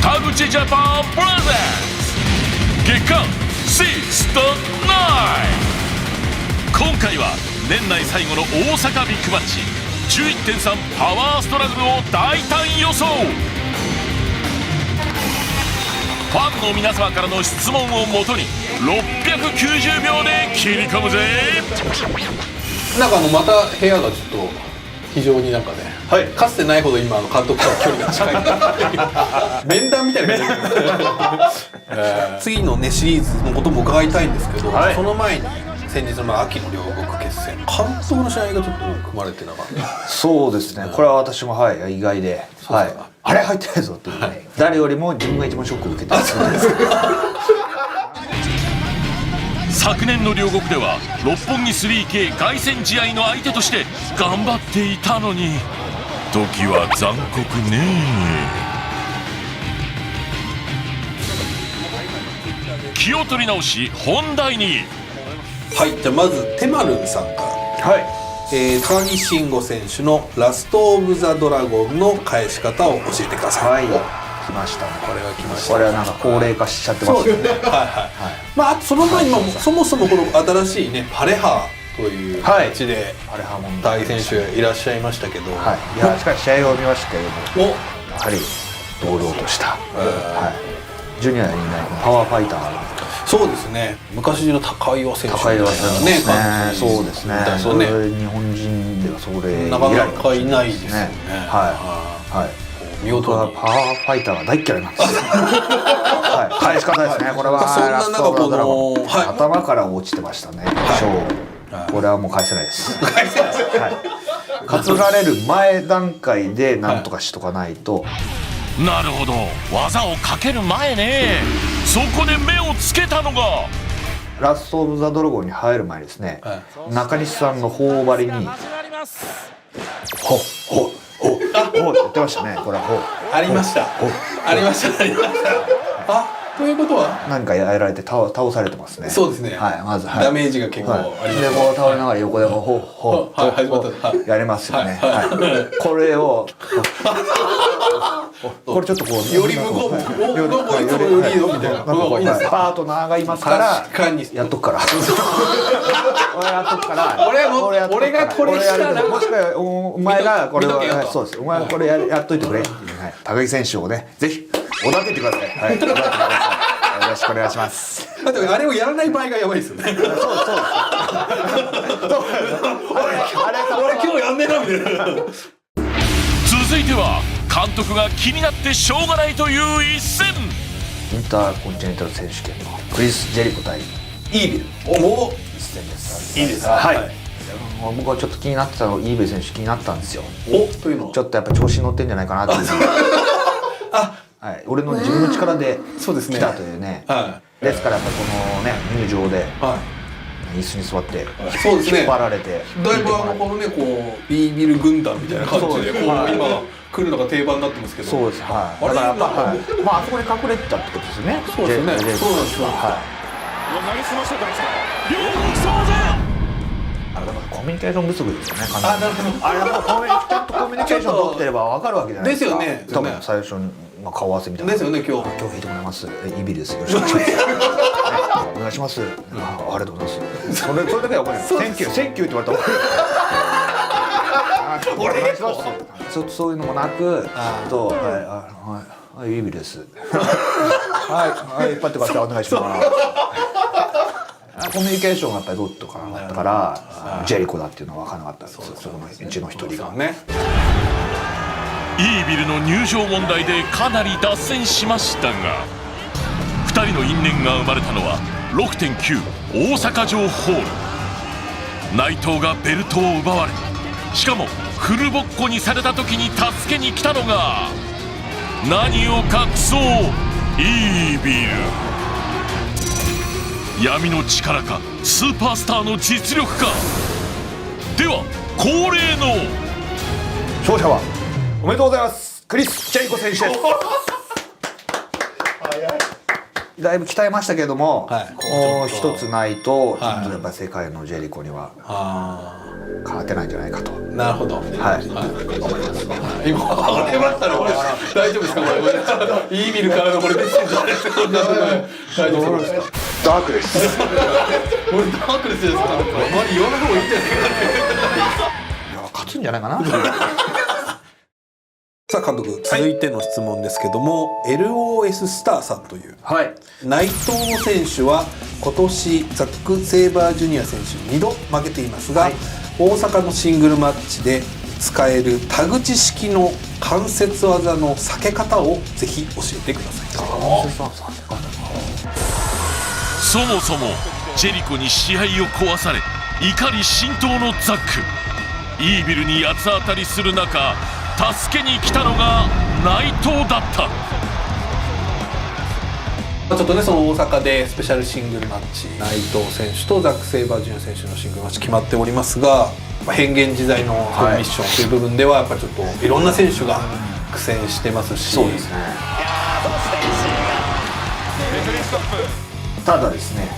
田口ジャパンプレゼンツ月間シスト9。今回は年内最後の大阪ビッグマッチ 11.3 パワーストラグルを大胆予想。ファンの皆様からの質問をもとに690秒で切り込むぜ。なんかまた部屋がちょっと非常になんかね、はい、かつてないほど今監督との距離が近い面談みたいな感じ次のねシリーズのことも伺いたいんですけど、はい、その前に先日の秋の両国決戦、監督の試合がちょっと組まれてなかった。そうですね、これは私もはい意外で、はい、あれ入ってないぞっていう、はい、誰よりも自分が一番ショックを受けてるんです昨年の両国では六本木 3K 凱旋試合の相手として頑張っていたのに時は残酷ね。気を取り直し本題に。はい、じゃあまずテマルンさんから、はい、高木慎吾選手のラスト・オブ・ザ・ドラゴンの返し方を教えてください。はい、来ましたね。これは来ました、ね。これはなんか高齢化しちゃってますよね。はいはいはい。まああとその前にそもそもこの新しいねパレハという形で大選手いらっしゃいましたけど、はい、いやしかし試合を見ましたけれども、やはり堂々とした、はい、ジュニアにいないパワーファイター。そうですね。昔の高岩選手高岩選手ね、そうですね。それ日本人ではそれなかなかいないですね。はいはい。見事なパワーファイターが大っ嫌いなんですよ。はい、返し方ですね。これはそんな中この頭から落ちてましたね。これはもう返せないです。返せない。担がれる前段階でなんとかしとかないと。なるほど、技をかける前ね。そこで目をつけたのがラスト・オブ・ザ・ドラゴンに入る前ですね、中西さんの頬張りにほっほっほっほって言ってましたね。これはほっありましたありましたありました。あ、ということは何かやられて倒されてますね。そうですね。はい、まずダメージが結構あります。でこう倒れながら横でほっほっやれますよね。これをこれちょっとこうより向こうもいつもよりよみたいなパートナーがいますからやっとくから俺やっとくから俺がこれしたらもしかしたらお前がこれはそうです、お前がこれやっといてくれ。高木選手をねぜひおだててください。はい、おだててください。よろしくお願いします。だってあれをやらない場合がやばいですよね。そう俺今日やんねえなみたいな。続いては監督が気になってしょうがないという一戦。インターコンチネンタル選手権のクリス・ジェリコ対イービル一戦です。いいです。はい。僕はちょっと気になってたのイーベル選手気になったんですよ。というのちょっとやっぱ調子に乗ってんじゃないかなっていう。はい、俺の自分の力で来たというね。ですからやっぱこのね入場で椅子に座って引っ張られて、だいぶこのねこうイービル軍団みたいな感じでこう今来るのが定番になってますけど。そうです。はい。だからやっぱまああそこに隠れてたってことですよね。そうですね。そうなんですよ。はい。投げすましたから両国騒然。あれだからコミュニケーション不足ですよね。あ、なるほど。あれもちゃんとコミュニケーション取ってれば分かるわけじゃないですか。ですよね。多分最初に顔合わせみたいな。ですよね。今日弾いてもらいます。イービルです。よろしくお願いします。お願いします。ありがとうございます。それだけは覚えない。センキューって言われたらお願いします。そういうのもなく、はい、イービルです。はい、引っ張ってください。お願いします。コミュニケーションがやっぱりどうとかなかったからジェリコだっていうのは分からなかったんです。そのうちの一人がね。イービルの入場問題でかなり脱線しましたが、2人の因縁が生まれたのは 6.9 大阪城ホール。内藤がベルトを奪われ、しかもフルボッコにされた時に助けに来たのが何を隠そうイービル。闇の力かスーパースターの実力か。では恒例の勝者はおめでとうございますクリス・ジェリコ選手です。だいぶ鍛えましたけれども、もう一つないとやっぱり世界のジェリコには変わってないんじゃないかと。なるほど。はい、思います。今笑いましたね。これ大丈夫ですか？これいいビルからのこれメッセージじゃないですか？大丈夫ですか？ダークです。俺ダークですよ。あまり言わない方がいいんじゃないかな。いや勝つんじゃないかな。さあ監督、続いての質問ですけども、LOS スターさんというはい内藤選手は今年ザック・セイバージュニア選手に2度負けていますが、大阪のシングルマッチで使える田口式の関節技の避け方をぜひ教えてください。そもそもジェリコに試合を壊され怒り心頭のザック。イービルに八つ当たりする中、助けに来たのが内藤だった。ちょっとね、その大阪でスペシャルシングルマッチ、内藤選手とザック・セイバージュニア選手のシングルマッチ決まっておりますが、変幻自在のミッションという部分ではやっぱりちょっといろんな選手が苦戦してますし、そうですね。ただですね、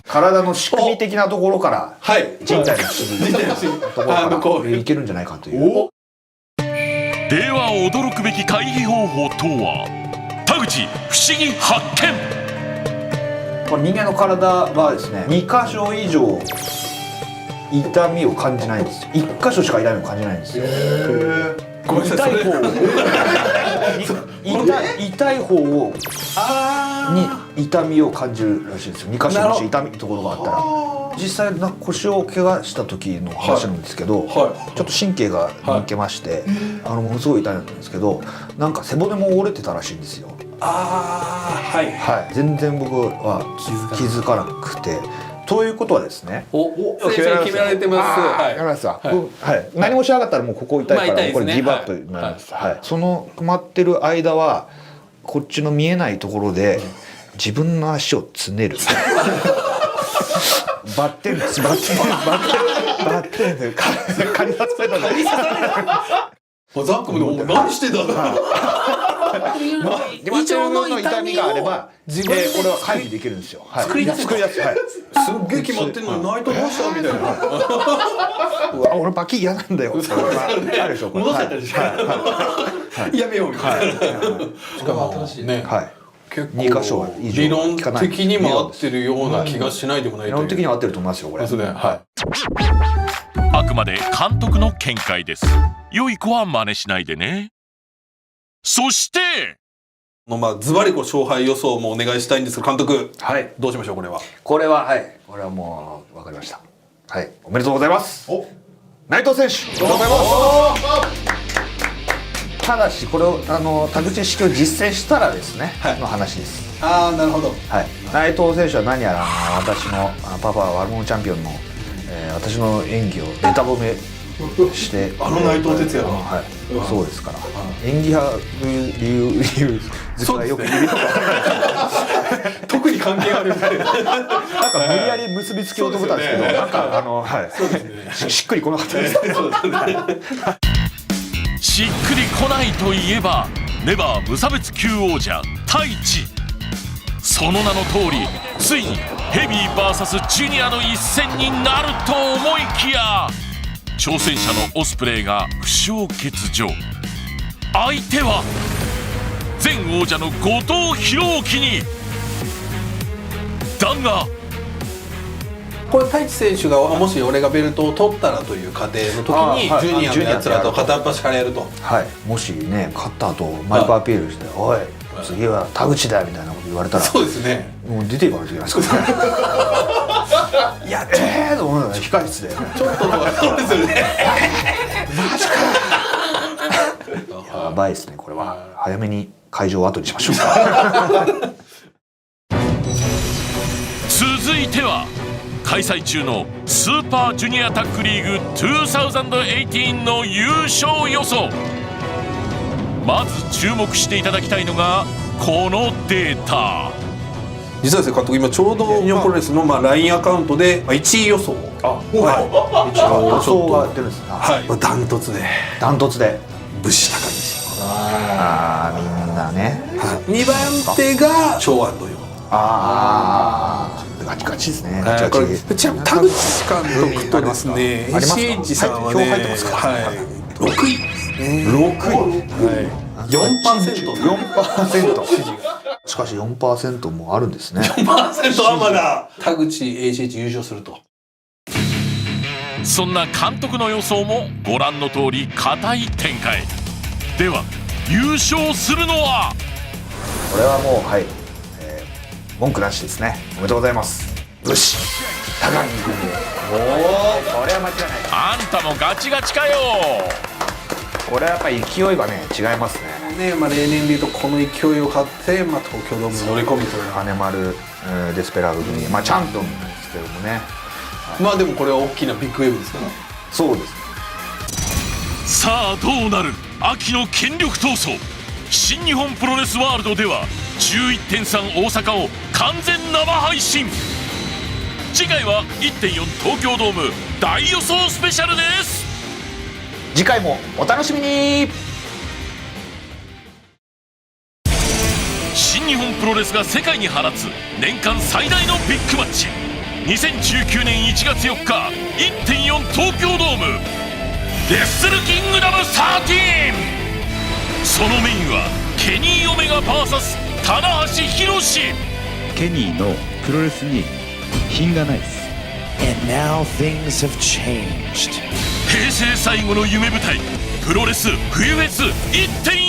体の仕組み的なところから人体の仕組みのところからいけるんじゃないかという。では驚くべき回避方法とは。田口不思議発見。これ人間の体はですね、2箇所以上痛みを感じないんですよ。1箇所しか痛みを感じないんですよ。ごめんなさい、痛い方をに痛みを感じるらしいんですよ。2箇所もし痛みところがあったら。実際腰を怪我した時の話なんですけど、ちょっと神経が抜けまして、ものすごい痛いんですけど、なんか背骨も折れてたらしいんですよ。全然僕は気づかなくて。ということはですね、先生決められてます。何もしなかったらもうここ痛いからこれギブアップになります。その止まってる間はこっちの見えないところで自分の足をつねる。バッテンで仮刺されたの。ザックも何してたんだ。以上の痛みがあれば自分でこれは回避できるんですよ。作り出す。すっげえ決まってんのにナイトどうしたみたいな。俺バキ嫌なんだよ。あるでしょこれ。戻せたりして。やめようみたいな。しかも新しいね。結構2箇所以上理論的にも合ってるような気がしないでもない。理論的には合ってると思いますよこれ。あくまで監督の見解です。良い子は真似しないでね。そしてズバリ勝敗予想もお願いしたいんですが、監督、どうしましょう。これはもう分かりました。おめでとうございます。内藤選手、おめでとうございます。ただしこれを田口式を実践したらですね、の話です。なるほど。内藤選手は何やら私のパパは悪者チャンピオンの、私の演技をベタ褒めして内藤哲也のそうですから、演技派という理由はよく言うよ。特に関係あるみたいな。なんか無理やり結びつけようと思ったんですけど、なんかしっくりこなかったです。しっくりこないといえばネバー無差別級王者太一。その名の通り、ついにヘビー VS ジュニアの一戦になると思いきや、挑戦者のオスプレイが負傷欠場。相手は前王者の後藤弘樹に。だがこれ太一選手がもし俺がベルトを取ったらという過程の時にジュニアのやつらと片っ端からやると。もしね勝った後マイクアピールして「おい次は田口だ」みたいなこと言われたら、そうですね、もう出ていかないといけないですからね。いやと思うのね、控室でちょっとそうですよね。マジかやばいですね。これは早めに会場を後にしましょうか。続いては開催中のスーパージュニアタッグリーグ2018の優勝予想。まず注目していただきたいのがこのデータ。実はですね監督、今ちょうど日本プロレスのLINE アカウントで1位予想予想が出るんですね。ダントツで武士高西。みんなね。2番手が長安土曜。ガチガチですね。これちなみに田口監督とですね、ありますか SH さんはね、はい票入ってますかはい、6位。4%しかし 4% もあるんですね。4%はまだ田口 ACH 優勝すると。そんな監督の予想もご覧の通り硬い展開では、優勝するのはこれはもうはい、文句なしですね。おめでとうございます。よし、高木君。おお、これは間違いない。あんたもガチガチかよ。これはやっぱり勢いがね違いますね。ね、まあ、例年でいうとこの勢いを買って、まあ、東京ドームに乗り込むという。金丸、デスペラード組、まあチャンピオンですけどもね。まあでもこれは大きなビッグウェーブですから。そうです。さあどうなる秋の権力闘争。新日本プロレスワールドでは 11.3 大阪を完全生配信。次回は 1.4 東京ドーム大予想スペシャルです。次回もお楽しみに。新日本プロレスが世界に放つ年間最大のビッグマッチ、2019年1月4日 1.4 東京ドームレッスルキングダム13。そのメインはケニー・オメガ VS 棚橋宏。ケニーのプロレスに品がないです。 And now things have changed. 平成最後の夢舞台プロレス冬フェス 1.4